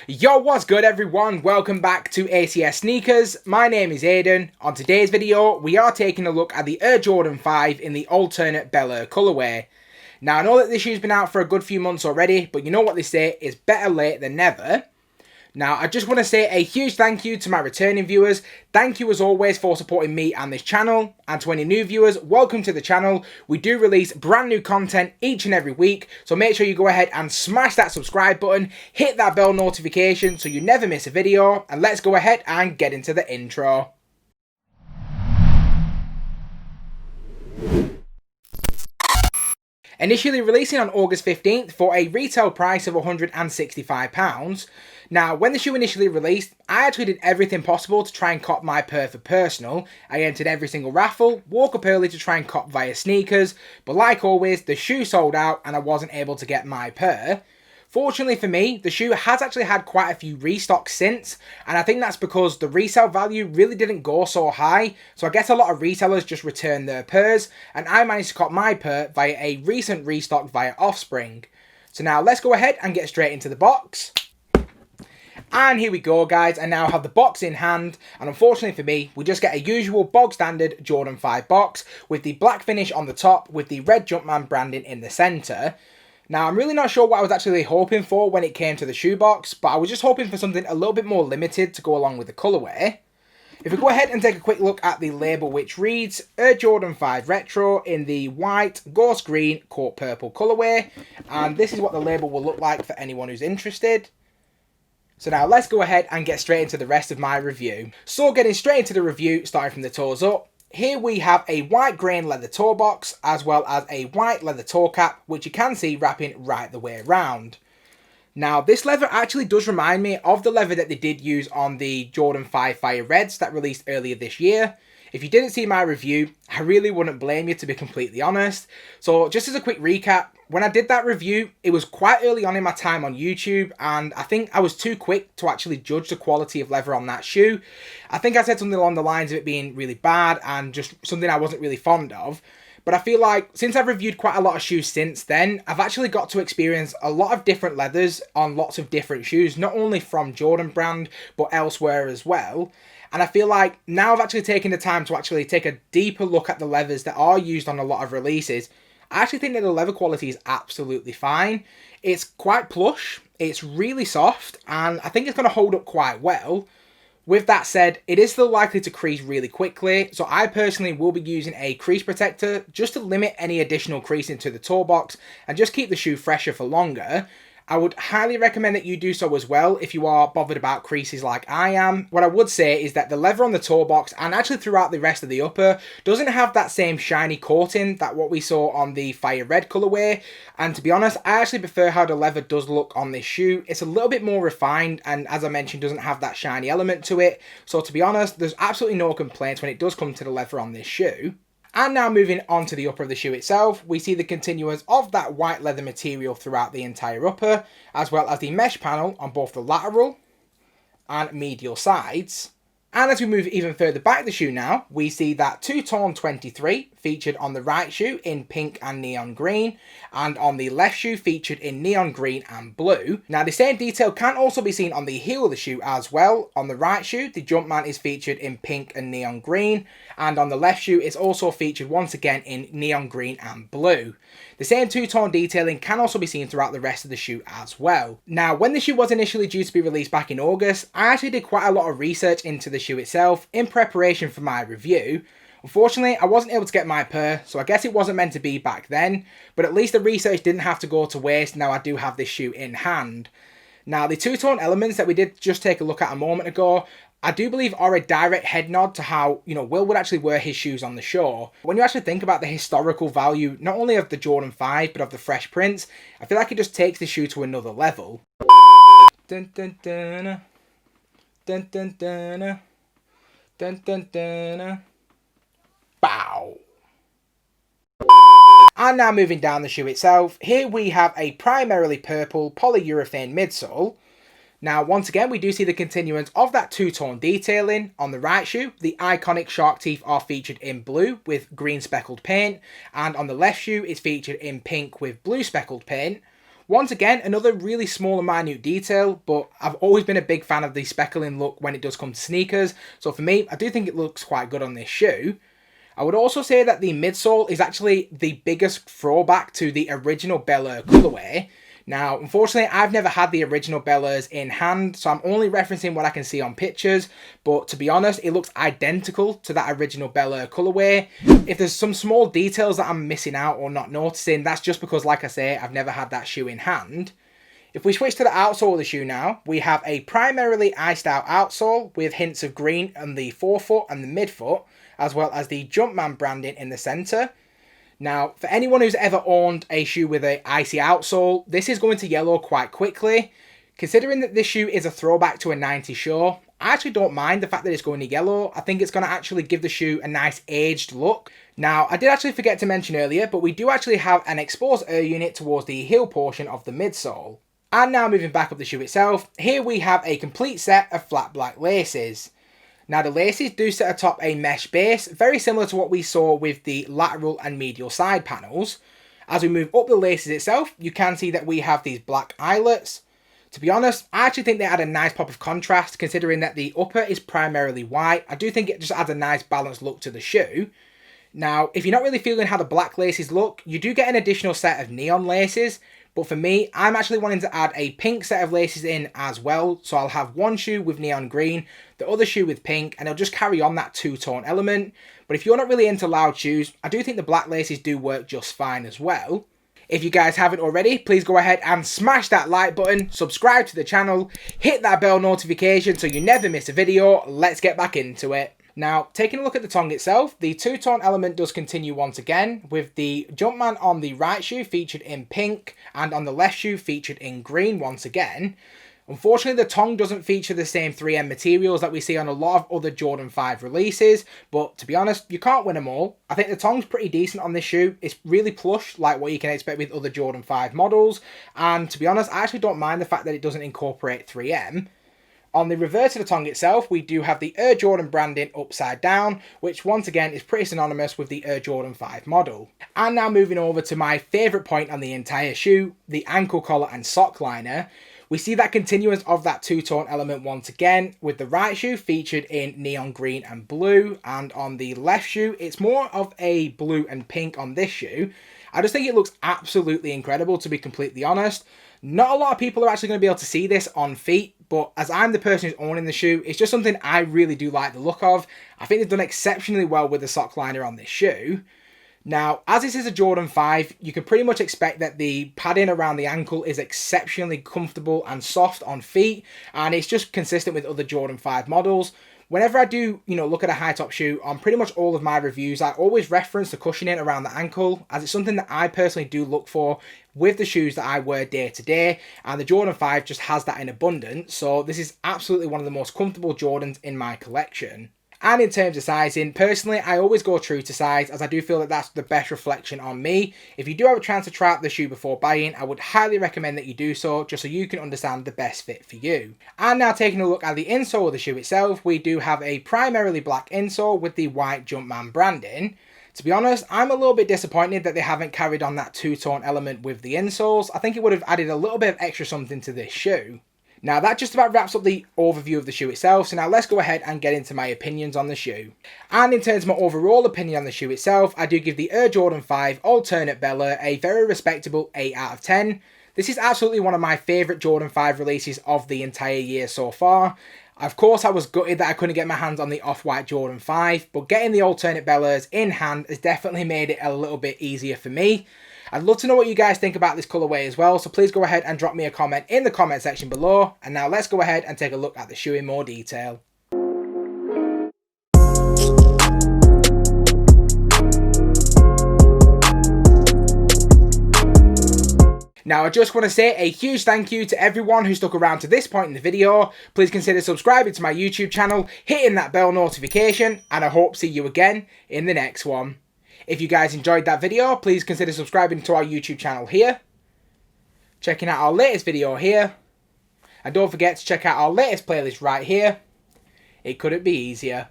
Yo, what's good everyone? Welcome back to ACS Sneakers. My name is Aiden. On today's video, we are taking a look at the Air Jordan 5 in the Alternate Bel-Air Colourway. Now, I know that this shoe's been out for a good few months already, but you know what they say, it's better late than never. Now, I just want to say a huge thank you to my returning viewers. Thank you as always for supporting me and this channel. And to any new viewers, welcome to the channel. We do release brand new content each and every week. So make sure you go ahead and smash that subscribe button. Hit that bell notification so you never miss a video. And let's go ahead and get into the intro. Initially releasing on August 15th for a retail price of £165. Now, when the shoe initially released, I actually did everything possible to try and cop my pair for personal. I entered every single raffle, woke up early to try and cop via sneakers, but like always, the shoe sold out and I wasn't able to get my pair. Fortunately for me, the shoe has actually had quite a few restocks since, and I think that's because the resale value really didn't go so high, so I guess a lot of retailers just returned their pairs, and I managed to cop my pair via a recent restock via Offspring. So now let's go ahead and get straight into the box. And here we go guys, I now have the box in hand, and unfortunately for me, we just get a usual bog standard Jordan 5 box with the black finish on the top with the red Jumpman branding in the centre. Now, I'm really not sure what I was actually hoping for when it came to the shoebox, but I was just hoping for something a little bit more limited to go along with the colourway. If we go ahead and take a quick look at the label, which reads Air Jordan 5 Retro in the white, ghost green, coat purple colourway, and this is what the label will look like for anyone who's interested. So now let's go ahead and get straight into the rest of my review. So getting straight into the review, starting from the toes up. Here we have a white grain leather toe box, as well as a white leather toe cap, which you can see wrapping right the way around. Now, this leather actually does remind me of the leather that they did use on the Jordan 5 Fire Reds that released earlier this year. If you didn't see my review, I really wouldn't blame you, to be completely honest. So just as a quick recap, when I did that review, it was quite early on in my time on YouTube, and I think I was too quick to actually judge the quality of leather on that shoe. I think I said something along the lines of it being really bad and just something I wasn't really fond of. But I feel like since I've reviewed quite a lot of shoes since then, I've actually got to experience a lot of different leathers on lots of different shoes, not only from Jordan brand, but elsewhere as well. And I feel like now I've actually taken the time to actually take a deeper look at the leathers that are used on a lot of releases. I actually think that the leather quality is absolutely fine. It's quite plush, it's really soft, and I think it's going to hold up quite well. With that said, it is still likely to crease really quickly, so I personally will be using a crease protector just to limit any additional creasing to the toe box and just keep the shoe fresher for longer. I would highly recommend that you do so as well if you are bothered about creases like I am. What I would say is that the leather on the toe box, and actually throughout the rest of the upper, doesn't have that same shiny coating that what we saw on the Fire Red colourway. And to be honest, I actually prefer how the leather does look on this shoe. It's a little bit more refined, and as I mentioned, doesn't have that shiny element to it. So to be honest, there's absolutely no complaints when it does come to the leather on this shoe. And now moving on to the upper of the shoe itself, we see the continuance of that white leather material throughout the entire upper, as well as the mesh panel on both the lateral and medial sides. And as we move even further back the shoe now, we see that two-tone 23 featured on the right shoe in pink and neon green, and on the left shoe featured in neon green and blue. Now the same detail can also be seen on the heel of the shoe as well. On the right shoe, the Jumpman is featured in pink and neon green, and on the left shoe it's also featured once again in neon green and blue. The same two-tone detailing can also be seen throughout the rest of the shoe as well. Now, when the shoe was initially due to be released back in August, I actually did quite a lot of research into the shoe itself in preparation for my review. Unfortunately, I wasn't able to get my pair, so I guess it wasn't meant to be back then, but at least the research didn't have to go to waste. Now I do have this shoe in hand. Now, the two-tone elements that we did just take a look at a moment ago, I do believe are a direct head nod to how, Will would actually wear his shoes on the show. When you actually think about the historical value, not only of the Jordan 5, but of the Fresh Prince, I feel like it just takes the shoe to another level. Dun dun dun, dun dun dun, dun dun dun, bow. And now moving down the shoe itself, here we have a primarily purple polyurethane midsole. Now, once again, we do see the continuance of that two-tone detailing. On the right shoe, the iconic shark teeth are featured in blue with green speckled paint, and on the left shoe, it's featured in pink with blue speckled paint. Once again, another really small and minute detail, but I've always been a big fan of the speckling look when it does come to sneakers, so for me, I do think it looks quite good on this shoe. I would also say that the midsole is actually the biggest throwback to the original Bel-Air Colourway. Now, unfortunately, I've never had the original Bel-Airs in hand, so I'm only referencing what I can see on pictures, but to be honest, it looks identical to that original Bel-Air Colourway. If there's some small details that I'm missing out or not noticing, that's just because, like I say, I've never had that shoe in hand. If we switch to the outsole of the shoe now, we have a primarily iced out outsole with hints of green on the forefoot and the midfoot, as well as the Jumpman branding in the centre. Now, for anyone who's ever owned a shoe with an icy outsole, this is going to yellow quite quickly. Considering that this shoe is a throwback to a 90s show, I actually don't mind the fact that it's going to yellow. I think it's going to actually give the shoe a nice aged look. Now, I did actually forget to mention earlier, but we do actually have an exposed air unit towards the heel portion of the midsole. And now moving back up the shoe itself, here we have a complete set of flat black laces. Now the laces do sit atop a mesh base, very similar to what we saw with the lateral and medial side panels. As we move up the laces itself, you can see that we have these black eyelets. To be honest, I actually think they add a nice pop of contrast, considering that the upper is primarily white. I do think it just adds a nice balanced look to the shoe. Now, if you're not really feeling how the black laces look, you do get an additional set of neon laces. But for me, I'm actually wanting to add a pink set of laces in as well. So I'll have one shoe with neon green, the other shoe with pink, and it'll just carry on that two-tone element. But if you're not really into loud shoes, I do think the black laces do work just fine as well. If you guys haven't already, please go ahead and smash that like button, subscribe to the channel, hit that bell notification so you never miss a video. Let's get back into it. Now, taking a look at the tongue itself, the two-tone element does continue once again, with the Jumpman on the right shoe featured in pink, and on the left shoe featured in green once again. Unfortunately, the tongue doesn't feature the same 3M materials that we see on a lot of other Jordan 5 releases, but to be honest, you can't win them all. I think the tongue's pretty decent on this shoe. It's really plush, like what you can expect with other Jordan 5 models, and to be honest, I actually don't mind the fact that it doesn't incorporate 3M. On the reverse of the tongue itself, we do have the Air Jordan branding upside down, which once again is pretty synonymous with the Air Jordan 5 model. And now moving over to my favourite point on the entire shoe, the ankle collar and sock liner. We see that continuance of that two-tone element once again, with the right shoe featured in neon green and blue, and on the left shoe, it's more of a blue and pink on this shoe. I just think it looks absolutely incredible, to be completely honest. Not a lot of people are actually going to be able to see this on feet, but as I'm the person who's owning the shoe, it's just something I really do like the look of. I think they've done exceptionally well with the sock liner on this shoe. Now, as this is a Jordan 5, you can pretty much expect that the padding around the ankle is exceptionally comfortable and soft on feet, and it's just consistent with other Jordan 5 models. Whenever I do, look at a high top shoe, on pretty much all of my reviews, I always reference the cushioning around the ankle, as it's something that I personally do look for with the shoes that I wear day to day, and the Jordan 5 just has that in abundance, so this is absolutely one of the most comfortable Jordans in my collection. And in terms of sizing, personally, I always go true to size, as I do feel that that's the best reflection on me. If you do have a chance to try out the shoe before buying, I would highly recommend that you do so, just so you can understand the best fit for you. And now taking a look at the insole of the shoe itself, we do have a primarily black insole with the white Jumpman branding. To be honest, I'm a little bit disappointed that they haven't carried on that two-tone element with the insoles. I think it would have added a little bit of extra something to this shoe. Now that just about wraps up the overview of the shoe itself, so now let's go ahead and get into my opinions on the shoe. And in terms of my overall opinion on the shoe itself, I do give the Air Jordan 5 Alternate Bel-Air a very respectable 8 out of 10. This is absolutely one of my favourite Jordan 5 releases of the entire year so far. Of course, I was gutted that I couldn't get my hands on the off-white Jordan 5, but getting the Alternate Bel-Airs in hand has definitely made it a little bit easier for me. I'd love to know what you guys think about this colourway as well, so please go ahead and drop me a comment in the comment section below. And now let's go ahead and take a look at the shoe in more detail. Now, I just want to say a huge thank you to everyone who stuck around to this point in the video. Please consider subscribing to my YouTube channel, hitting that bell notification, and I hope to see you again in the next one. If you guys enjoyed that video, please consider subscribing to our YouTube channel here, checking out our latest video here, and don't forget to check out our latest playlist right here. It couldn't be easier.